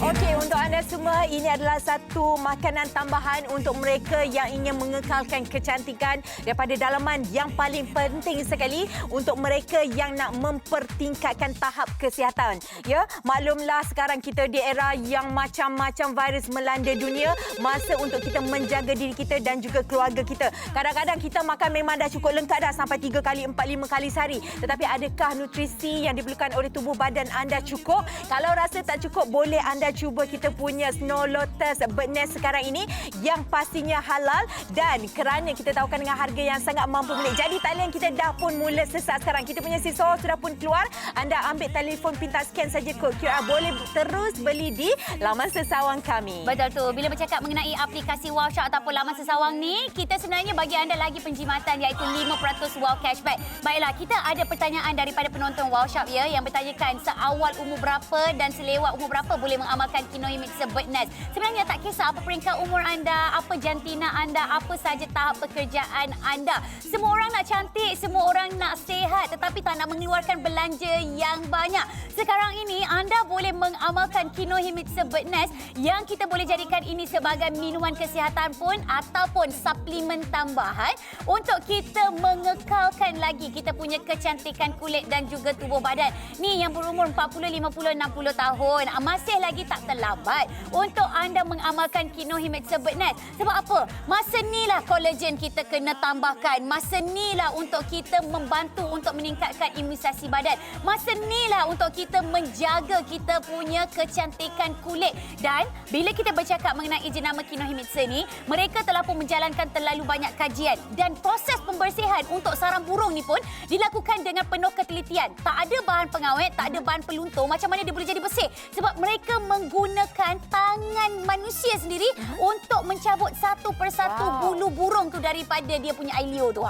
Okey, untuk anda semua, ini adalah satu makanan tambahan untuk mereka yang ingin mengekalkan kecantikan daripada dalaman, yang paling penting sekali untuk mereka yang nak mempertingkatkan tahap kesihatan. Ya, maklumlah sekarang kita di era yang macam-macam virus melanda dunia, masa untuk kita menjaga diri kita dan juga keluarga kita. Kadang-kadang kita makan memang dah cukup lengkap dah sampai 3 kali, 4, 5 kali sehari. Tetapi adakah nutrisi yang diperlukan oleh tubuh badan anda cukup? Kalau rasa tak cukup, boleh anda cuba kita punya Snow Lotus Bird Nest sekarang ini yang pastinya halal dan kerana kita tahukan dengan harga yang sangat mampu milik. Jadi talian kita dah pun mula sesak sekarang. Kita punya siswa sudah pun keluar. Anda ambil telefon pintar scan saja kod QR. Boleh terus beli di laman sesawang kami. Betul tu. Bila bercakap mengenai aplikasi Wow Shop ataupun laman sesawang ni, kita sebenarnya bagi anda lagi penjimatan iaitu 5% Wow Cashback. Baiklah, kita ada pertanyaan daripada penonton Wow Shop ya yang bertanyakan seawal umur berapa dan selewat umur berapa boleh mengamalkan Kinohimitsu Bird Nest. Sebenarnya tak kisah apa peringkat umur anda, apa jantina anda, apa saja tahap pekerjaan anda. Semua orang nak cantik, semua orang nak sihat tetapi tak nak mengeluarkan belanja yang banyak. Sekarang ini anda boleh mengamalkan Kinohimitsu Bird Nest yang kita boleh jadikan ini sebagai minuman kesihatan pun ataupun suplemen tambahan untuk kita mengekalkan lagi kita punya kecantikan kulit dan juga tubuh badan. Ni yang berumur 40, 50, 60 tahun. Masih lagi tak terlambat untuk anda mengamalkan Kinohimitsu Bird Nest. Sebab apa? Masa ni lah kolagen kita kena tambahkan. Masa ni lah untuk kita membantu untuk meningkatkan imunisasi badan. Masa ni lah untuk kita menjaga kita punya kecantikan kulit. Dan bila kita bercakap mengenai jenama Kinohimitsu ni, mereka telah pun menjalankan terlalu banyak kajian dan proses pembersihan untuk sarang burung ni pun dilakukan dengan penuh ketelitian. Tak ada bahan pengawet, tak ada bahan peluntur. Macam mana dia boleh jadi bersih? Sebab mereka menggunakan tangan manusia sendiri untuk mencabut satu persatu bulu burung tu daripada dia punya ailio tu.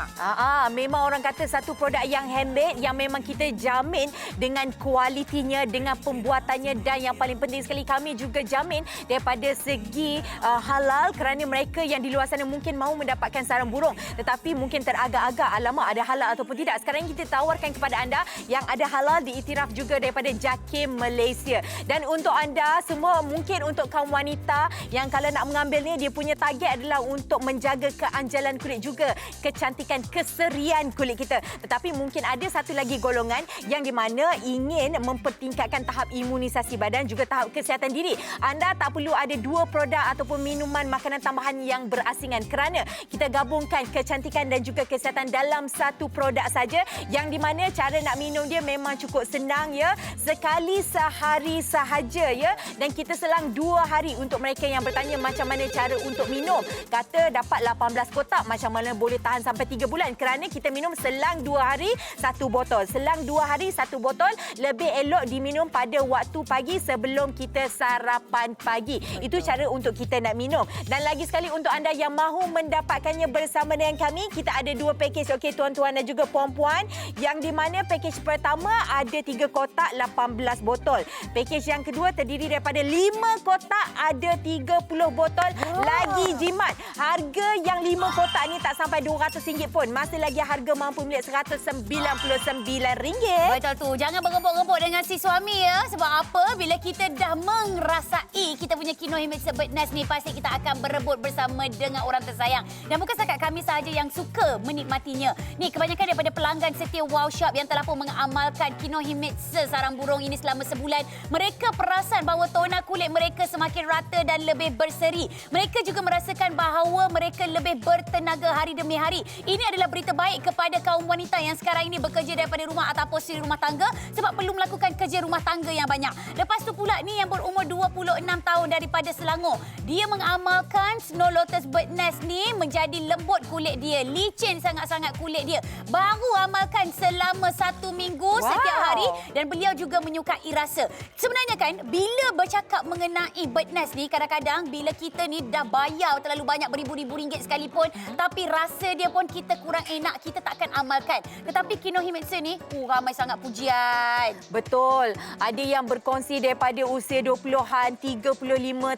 Memang orang kata satu produk yang handmade yang memang kita jamin dengan kualitinya, dengan pembuatannya dan yang paling penting sekali kami juga jamin daripada segi halal kerana mereka yang di luar sana mungkin mahu mendapatkan sarang burung tetapi mungkin teragak-agak alamak ada halal ataupun tidak. Sekarang kita tawarkan kepada anda yang ada halal diiktiraf juga daripada JAKIM Malaysia. Dan untuk anda semua mungkin untuk kaum wanita yang kalau nak mengambilnya dia punya target adalah untuk menjaga keanjalan kulit juga kecantikan keserian kulit kita. Tetapi mungkin ada satu lagi golongan yang di mana ingin mempertingkatkan tahap imunisasi badan juga tahap kesihatan diri. Anda tak perlu ada dua produk ataupun minuman makanan tambahan yang berasingan kerana kita gabungkan kecantikan dan juga kesihatan dalam satu produk saja yang di mana cara nak minum dia memang cukup senang ya. Sekali sehari sahaja ya dan kita selang 2 hari untuk mereka yang bertanya macam mana cara untuk minum. Kata dapat 18 kotak macam mana boleh tahan sampai 3 bulan kerana kita minum selang 2 hari 1 botol. Selang 2 hari 1 botol lebih elok diminum pada waktu pagi sebelum kita sarapan pagi. Itu cara untuk kita nak minum. Dan lagi sekali untuk anda yang mahu mendapatkannya bersama dengan kami, kita ada 2 package okey tuan-tuan dan juga puan-puan yang di mana package pertama ada 3 kotak 18 botol. Package yang kedua terdiri daripada 5 kotak ada 30 botol lagi jimat. Harga yang 5 kotak ni tak sampai RM200 pun. Masih lagi harga mampu milik RM199. Betul tu. Jangan berebut-rebut dengan si suami ya. Sebab apa? Bila kita dah mengrasai kita punya Kinohimitsu Bird Nest ni pasti kita akan berebut bersama dengan orang tersayang. Dan bukan setakat kami sahaja yang suka menikmatinya. Ni kebanyakan daripada pelanggan setia Wow Shop yang telah pun mengamalkan Kinohimitsu sarang burung ini selama sebulan. Mereka perasan bahawa tona kulit mereka semakin rata dan lebih berseri. Mereka juga merasakan bahawa mereka lebih bertenaga hari demi hari. Ini adalah berita baik kepada kaum wanita yang sekarang ini bekerja daripada rumah ataupun suri rumah tangga sebab perlu melakukan kerja rumah tangga yang banyak. Lepas tu pula ni yang berumur 26 tahun daripada Selangor. Dia mengamalkan Snow Lotus Bird Nest ni menjadi lembut kulit dia. Licin sangat-sangat kulit dia. Baru amalkan selama 1 minggu setiap hari dan beliau juga menyukai rasa. Sebenarnya kan bila bercakap mengenai Bird Nest ni kadang-kadang bila kita ni dah bayar terlalu banyak beribu-ribu ringgit sekalipun tapi rasa dia pun kita kurang enak kita takkan amalkan. Tetapi Kinohimitsu ni ramai sangat pujian. Betul. Ada yang berkongsi daripada usia 20-an, 35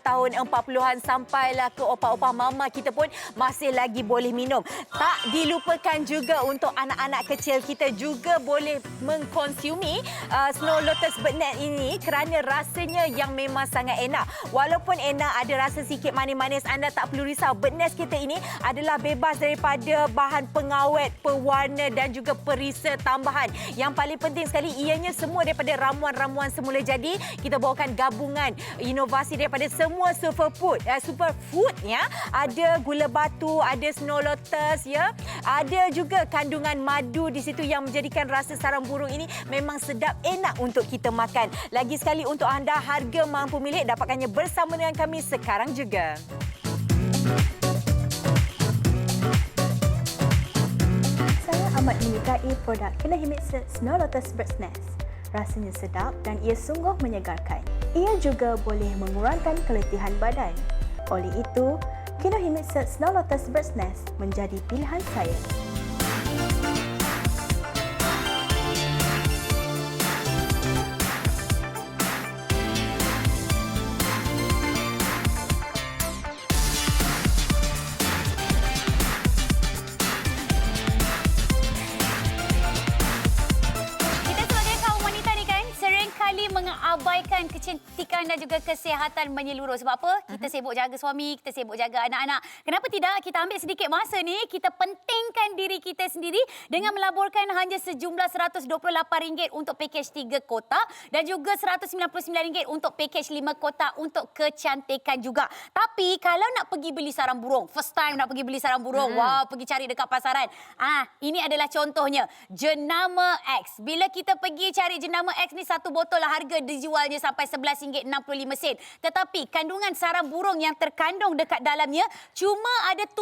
tahun, 40-an sampailah ke opa-opa mama kita pun masih lagi boleh minum. Tak dilupakan juga untuk anak-anak kecil kita juga boleh mengkonsumi Snow Lotus Bird Nest ini kerana rasanya yang memang sangat enak. Walaupun enak, ada rasa sikit manis-manis. Anda tak perlu risau. Bird Nest kita ini adalah bebas daripada bahan pengawet, pewarna dan juga perisa tambahan. Yang paling penting sekali, ianya semua daripada ramuan-ramuan semula jadi. Kita bawakan gabungan inovasi daripada semua superfood ya. Ada gula batu, ada snow lotus ya. Ada juga kandungan madu di situ yang menjadikan rasa sarang burung ini memang sedap, enak untuk kita makan. Lagi sekali untuk anda, harga mampu milik, dapatkannya bersama dengan kami sekarang juga. Saya amat menyukai produk Kinohimitsu Snow Lotus Bird's Nest. Rasanya sedap dan ia sungguh menyegarkan. Ia juga boleh mengurangkan keletihan badan. Oleh itu, Kinohimitsu Snow Lotus Bird's Nest menjadi pilihan saya. Mengabaikan kecantikan dan juga kesihatan menyeluruh. Sebab apa? Kita sibuk jaga suami, kita sibuk jaga anak-anak. Kenapa tidak kita ambil sedikit masa ni, kita pentingkan diri kita sendiri dengan melaburkan hanya sejumlah RM128 untuk pakej 3 kotak dan juga RM199 untuk pakej 5 kotak untuk kecantikan juga. Tapi kalau nak pergi beli sarang burung, first time nak pergi beli sarang burung, wow, pergi cari dekat pasaran. Ini adalah contohnya, jenama X. Bila kita pergi cari jenama X ni, satu botol lah harga dijualnya sampai RM11.65. Tetapi kandungan sarang burung yang terkandung dekat dalamnya cuma ada 7%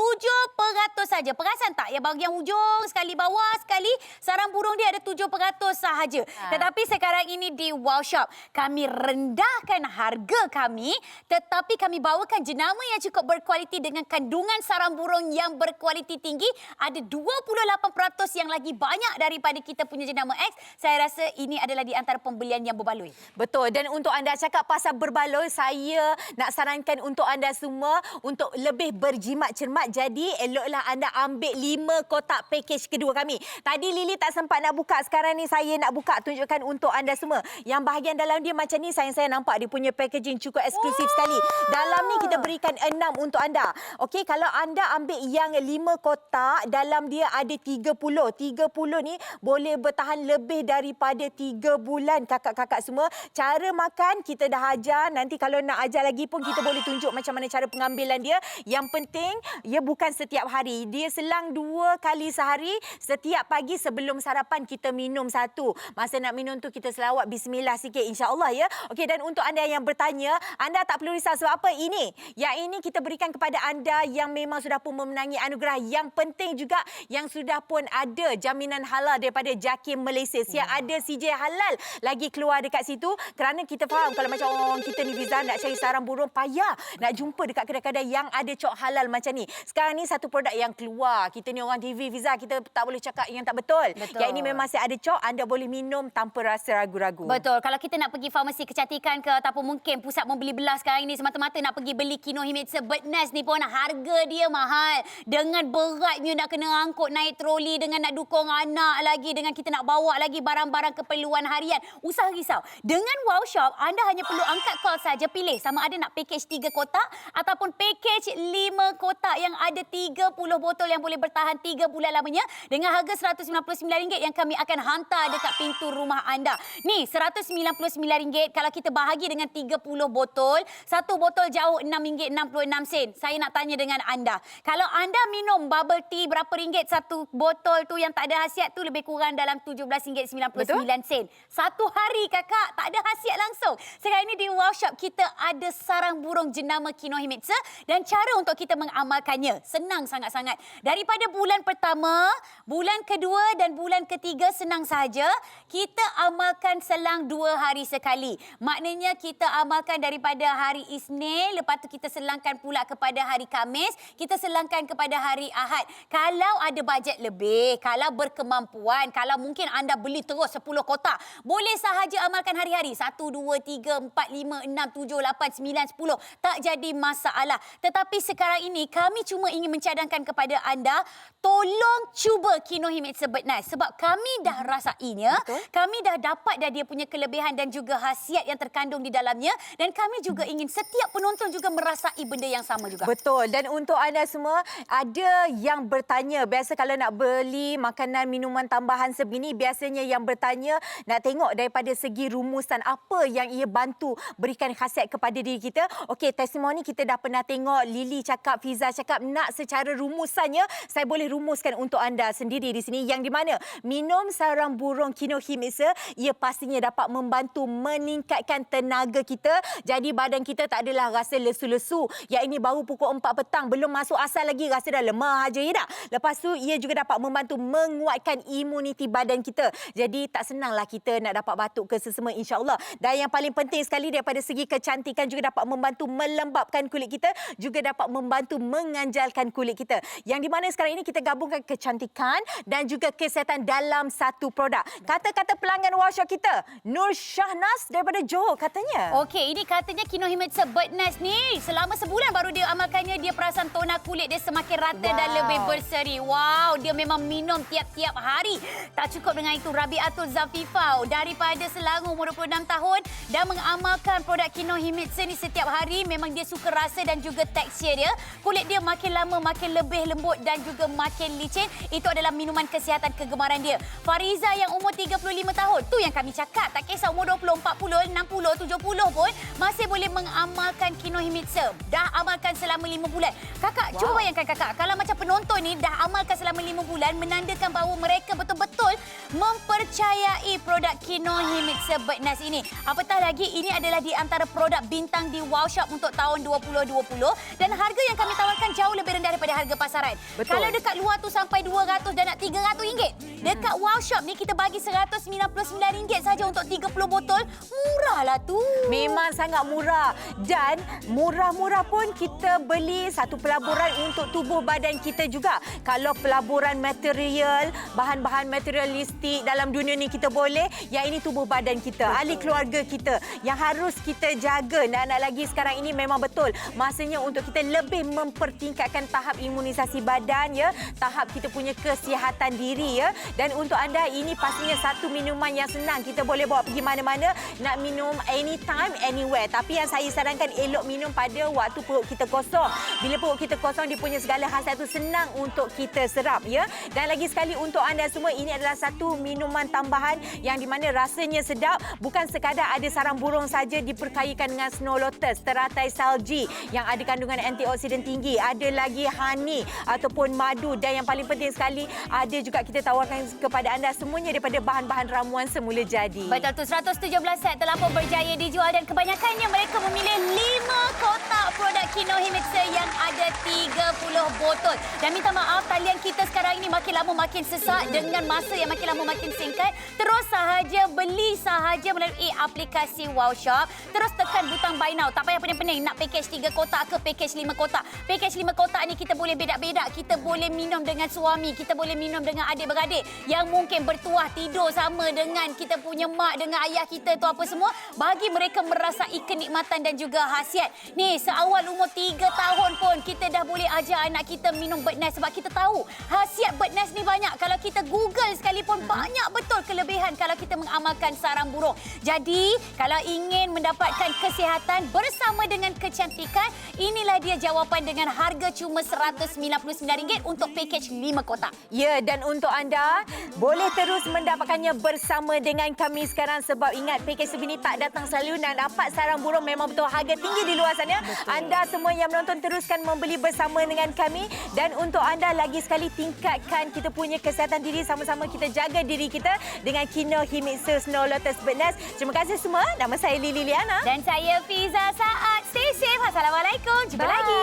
saja. Perasan tak? Yang bahagian hujung sekali, bawah sekali, sarang burung dia ada 7% sahaja. Tetapi sekarang ini di Wow Shop, kami rendahkan harga kami, tetapi kami bawakan jenama yang cukup berkualiti dengan kandungan sarang burung yang berkualiti tinggi. Ada 28% yang lagi banyak daripada kita punya jenama X. Saya rasa ini adalah di antara pembelian yang berbaloi. Betul. Dan untuk anda cakap pasal berbaloi, saya nak sarankan untuk anda semua untuk lebih berjimat cermat. Jadi eloklah anda ambil 5 kotak pakej kedua kami. Tadi Lily tak sempat nak buka. Sekarang ni saya nak buka, tunjukkan untuk anda semua. Yang bahagian dalam dia macam ni, saya nampak dia punya packaging cukup eksklusif sekali. Dalam ni kita berikan 6 untuk anda. Okey, kalau anda ambil yang 5 kotak, dalam dia ada 30. 30 ni boleh bertahan lebih daripada 3 bulan kakak-kakak semua. Cara makan kita dah ajar. Nanti kalau nak ajar lagi pun kita boleh tunjuk macam mana cara pengambilan dia. Yang penting, ia bukan setiap hari. Dia selang 2 kali sehari. Setiap pagi sebelum sarapan kita minum satu. Masa nak minum tu kita selawat bismillah sikit, insya-Allah ya. Okey, dan untuk anda yang bertanya, anda tak perlu risau sebab apa ini? Yang ini kita berikan kepada anda yang memang sudah pun memenangi anugerah. Yang penting juga yang sudah pun ada jaminan halal daripada JAKIM Malaysia. Siap ada CJ halal lagi keluar dekat situ, kerana kita faham kalau macam orang kita ni Fiza nak cari sarang burung payah nak jumpa dekat kedai-kedai yang ada cok halal macam ni. Sekarang ni satu produk yang keluar. Kita ni orang TV Fiza, kita tak boleh cakap yang tak betul. Yang ini memang masih ada cok, anda boleh minum tanpa rasa ragu-ragu. Betul. Kalau kita nak pergi farmasi kecantikan ke ataupun mungkin pusat membeli belah sekarang ini, semata-mata nak pergi beli Kinohimitsu Bird Nest ni pun harga dia mahal. Dengan beratnya nak kena angkut naik troli, dengan nak dukung anak lagi, dengan kita nak bawa lagi barang-barang keperluan harian. Usah risau. Dengan Wow Shop, anda hanya perlu angkat call saja, pilih sama ada nak pakej 3 kotak ataupun pakej 5 kotak yang ada 30 botol yang boleh bertahan 3 bulan lamanya dengan harga RM199 yang kami akan hantar dekat pintu rumah anda. Ni RM199 kalau kita bahagi dengan 30 botol, satu botol jauh RM6.66. Saya nak tanya dengan anda, kalau anda minum bubble tea berapa ringgit satu botol tu yang tak ada khasiat tu, lebih kurang dalam RM17.99. Satu hari kakak tak ada khasiat langsung. Sekarang ini di Wow Shop kita ada sarang burung jenama Kinohimitsu dan cara untuk kita mengamalkannya senang sangat-sangat. Daripada bulan pertama, bulan kedua dan bulan ketiga senang sahaja. Kita amalkan selang 2 hari sekali. Maknanya kita amalkan daripada hari Isnin, lepas tu kita selangkan pula kepada hari Khamis, kita selangkan kepada hari Ahad. Kalau ada bajet lebih, kalau berkemampuan, kalau mungkin anda beli terus 10 kotak, boleh sahaja amalkan hari-hari. 1, 2, 3, 4, 5 5, 6, 7, 8, 9, 10. Tak jadi masalah. Tetapi sekarang ini kami cuma ingin mencadangkan kepada anda, tolong cuba Kinohimitsu Birdnest. Sebab kami dah rasainya, kami dah dapat dah dia punya kelebihan dan juga khasiat yang terkandung di dalamnya. Dan kami juga ingin setiap penonton juga merasai benda yang sama juga. Betul. Dan untuk anda semua, ada yang bertanya, biasa kalau nak beli makanan, minuman tambahan sebegini, biasanya yang bertanya nak tengok daripada segi rumusan apa yang ia bantu berikan khasiat kepada diri kita. Okey, testimoni kita dah pernah tengok, Lily cakap, Fiza cakap, nak secara rumusannya, saya boleh rumuskan untuk anda sendiri di sini, yang di mana minum sarang burung Kinohimitsu, ia pastinya dapat membantu meningkatkan tenaga kita. Jadi badan kita tak adalah rasa lesu-lesu. Yang ini baru pukul 4 petang, belum masuk asal lagi, rasa dah lemah aja, ya tak? Lepas tu, ia juga dapat membantu menguatkan imuniti badan kita. Jadi tak senanglah kita nak dapat batuk ke sesama, insya-Allah. Dan yang paling penting sekali daripada segi kecantikan, juga dapat membantu melembapkan kulit kita, juga dapat membantu menganjalkan kulit kita. Yang di mana sekarang ini kita gabungkan kecantikan dan juga kesihatan dalam satu produk. Kata-kata pelanggan Wow Shop kita, Nur Syahnas daripada Johor katanya. Okey, ini katanya Kinohimitsu Birdnest ni selama sebulan baru dia amalkannya, dia perasan toner kulit dia semakin rata dan lebih berseri. Wow, dia memang minum tiap-tiap hari. Tak cukup dengan itu, Rabiatul Zafifah daripada Selangor, umur 26 tahun dan mengamalkan produk Kinohimitsu ni setiap hari. Memang dia suka rasa dan juga tekstur dia. Kulit dia makin lama makin lebih lembut dan juga makin licin. Itu adalah minuman kesihatan kegemaran dia. Fariza yang umur 35 tahun, tu yang kami cakap, tak kisah umur 20, 40, 60, 70 pun masih boleh mengamalkan Kinohimitsu. Dah amalkan selama 5 bulan. Kakak, cuba bayangkan kakak, kalau macam penonton ni dah amalkan selama 5 bulan, menandakan bahawa mereka betul-betul mempercayai produk Kinohimitsu Birdnest ini. Apatah lagi, ini adalah di antara produk bintang di Wow Shop untuk tahun 2020 dan harga yang kami tawarkan jauh lebih rendah daripada harga pasaran. Betul. Kalau dekat luar tu sampai 200 dan nak RM300. Dekat Wow Shop ni kita bagi RM199 saja untuk 30 botol. Murahlah tu. Memang sangat murah. Dan murah-murah pun kita beli satu pelaburan untuk tubuh badan kita juga. Kalau pelaburan material, bahan-bahan materialistik dalam dunia ni kita boleh, yang ini tubuh badan kita, ahli keluarga kita yang harus kita jaga. Nak lagi sekarang ini memang betul masanya untuk kita lebih mempertingkatkan tahap imunisasi badan, ya, tahap kita punya kesihatan diri, ya. Dan untuk anda ini pastinya satu minuman yang senang, kita boleh bawa pergi mana-mana, nak minum anytime anywhere. Tapi yang saya sarankan, elok minum pada waktu perut kita kosong. Bila perut kita kosong, dia punya segala khasiat itu senang untuk kita serap, ya. Dan lagi sekali untuk anda semua, ini adalah satu minuman tambahan yang di mana rasanya sedap, bukan sekadar ada sarang burung saja, diperkayakan dengan snow lotus, teratai salji yang ada kandungan antioksidan tinggi, ada lagi honey ataupun madu, dan yang paling penting sekali ada juga kita tawarkan kepada anda semuanya daripada bahan-bahan ramuan semula jadi. Betul tu, 117 set telah pun berjaya dijual dan kebanyakannya mereka memilih 5 kotak produk Kinohimitsu yang ada 30 botol. Dan minta maaf, talian kita sekarang ini makin lama makin sesak dengan masa yang makin lama makin singkat. Terus sahaja beli sahaja melalui aplikasi Wow Shop. Terus tekan butang buy now. Tak payah pening-pening nak package 3 kotak ke package 5 kotak. Package 5 kotak ni kita boleh bedak-bedak. Kita boleh minum dengan suami, kita boleh minum dengan adik-beradik yang mungkin bertuah tidur sama dengan kita punya mak, dengan ayah kita tu apa semua. Bagi mereka merasai kenikmatan dan juga khasiat. Ni seawal umur 3 tahun pun kita dah boleh ajar anak kita minum Birdnest sebab kita tahu khasiat Birdnest ni banyak. Kalau kita Google sekalipun banyak betul kelebihan kalau kita mengamalkan sarang burung. Jadi kalau ingin mendapatkan kesihatan bersama dengan kecantikan, inilah dia jawapan dengan harga cuma RM199 untuk package 5 kotak. Ya, dan untuk anda boleh terus mendapatkannya bersama dengan kami sekarang sebab ingat package sebegini tak datang selalu. Nak dapat sarang burung memang betul harga tinggi di luar sana. Betul. Anda semua yang menonton teruskan membeli bersama dengan kami, dan untuk anda lagi sekali tingkatkan kita punya kesihatan diri, sama-sama kita jaga diri kita dengan Kinohimitsu Snow Lotus Birdnest. Terima kasih semua. Nama saya Lily Liana dan saya Fiza Saad. Stay safe. Assalamualaikum. Jumpa lagi.